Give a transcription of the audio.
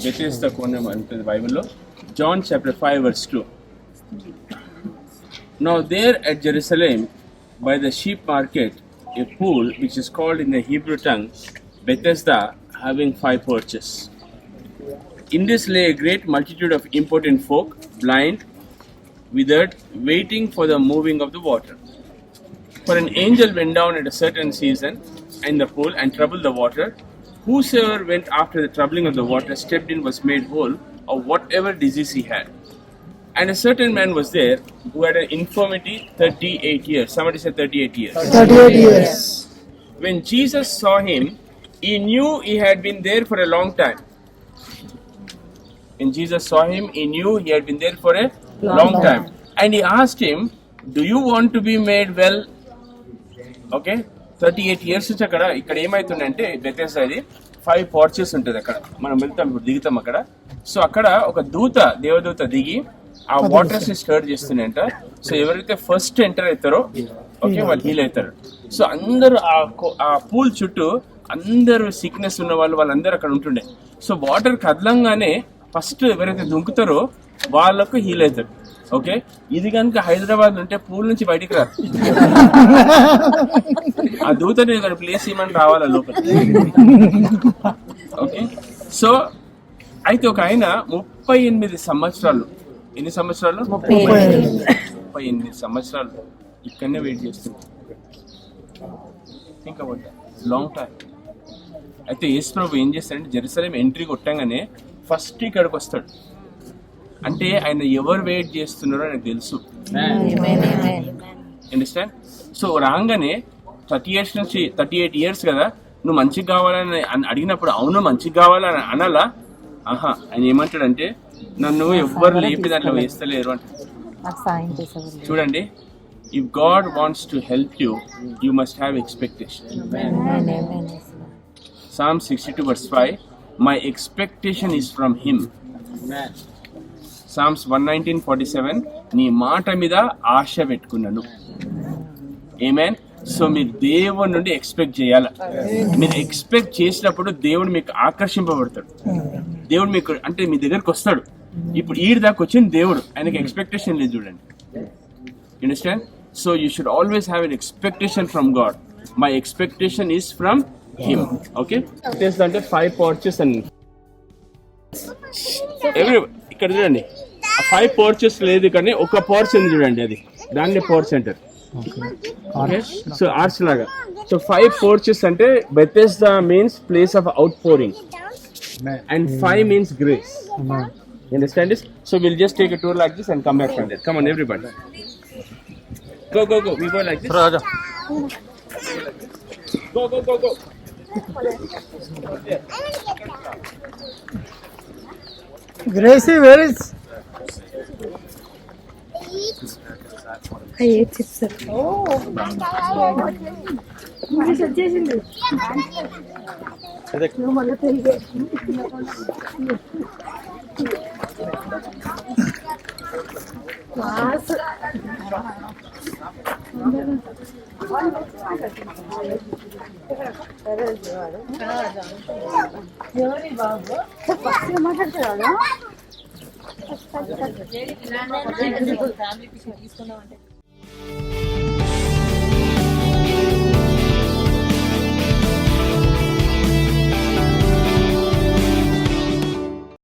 Bethesda కోణం అంటుంది బైబిల్లో. John chapter 5 verse 2. Now there at Jerusalem by the sheep market a pool which is called in the Hebrew tongue Bethesda, having 5 porches. In this lay a great multitude of impotent folk, blind, withered, waiting for the moving of the water. For an angel went down at a certain season in the pool and troubled the water. Whosoever went after the troubling of the water stepped in was made whole of whatever disease he had. And a certain man was there who had an infirmity 38 years. Somebody said 38 years. 38 years. When Jesus saw him, he knew he had been there for a long time. When Jesus saw him, he knew he had been there for a long time. And he asked him, do you want to be made well? Okay, 38 years నుంచి అక్కడ ఇక్కడ ఏమైతుందంటే Bethesda అది 5 porches ఉంటుంది. అక్కడ మనం వెళ్తాం, ఇప్పుడు దిగుతాం అక్కడ. సో అక్కడ ఒక దేవదూత దిగి ఆ వాటర్స్ ని స్టర్ చేస్తున్నాయంట. సో ఎవరైతే ఫస్ట్ ఎంటర్ అవుతారో ఓకే వాళ్ళు హీల్ అవుతారు. సో అందరూ ఆ పూల్ చుట్టూ అందరూ సిక్నెస్ ఉన్న వాళ్ళందరూ అక్కడ ఉంటుండే. సో వాటర్ కదలంగానే ఫస్ట్ ఎవరైతే దుంకుతారో వాళ్ళకు హీల్ అవుతారు. ఓకే, ఇది కనుక హైదరాబాద్ ఉంటే పూల్ నుంచి బయటికి రాదు. ఆ దూతని ప్లేస్ ఇవ్వమని రావాలా లోపల. ఓకే, సో అయితే ఒక ఆయన 38 సంవత్సరాలు, ఎన్ని సంవత్సరాలు? 38 సంవత్సరాలు ఇక్కడనే వెయిట్ చేస్తుంది. Think about that, long time. అయితే యేసు ప్రభు ఏం చేస్తాడంటే జెరూసలేం ఎంట్రీ కొట్టంగానే ఫస్ట్ ఇక్కడికి వస్తాడు. అంటే ఆయన ఎవరు వెయిట్ చేస్తున్నారో ఆయనకు తెలుసు. అండర్స్టాండ్? సో రాగానే 38 ఇయర్స్ కదా, నువ్వు మంచిగా కావాలని అడిగినప్పుడు అవును మంచిగా కావాలని అనాలా? ఆహా, ఆయన ఏమంటాడంటే నన్ను ఎవ్వరు లేపి దాంట్లో వేస్తలేరు అంటే. చూడండి, if God wants to help you, you must have expectation. Psalm 62 verse 5, my expectation is from him. Psalms 119:47, నీ మాట మీద ఆశ పెట్టుకున్నాను. ఆమేన్. సో మీరు దేవుడి నుండి ఎక్స్పెక్ట్ చేయాలి. మీరు ఎక్స్పెక్ట్ చేసినప్పుడు దేవుడు మీకు ఆకర్షింపబడతాడు. దేవుడు మీకు అంటే మీ దగ్గరకు వస్తాడు. ఇప్పుడు ఈ దాకా వచ్చిన దేవుడు, ఆయనకి ఎక్స్పెక్టేషన్ లేదు. చూడండి, understand? So you should always have an expectation from God. My expectation is from him. Okay, అంటే 5 porches అని ఇక్కడ చూడండి. 5 porches లేదు కానీ ఒక పోర్చ్ ఉంది చూడండి, అది దాన్ని పోర్చ్ అంటారు. ఓకే, సో ఆర్చ్ లాగా. సో 5 porches అంటే Bethesda means place of out pouring and 5 means grace. You understand this? So we'll just take a tour like this and come back from there. Come on everybody, go. We go like this. Go. Gracie, where is? I ate it, sir. Oh. English వచ్చేసింది. నువ్వు మళ్ళీ తిరిగి. వాస్. ఎవరి బాబు? First మాట్లాడుతున్నాడు. Family picture తీసుకున్నామంటే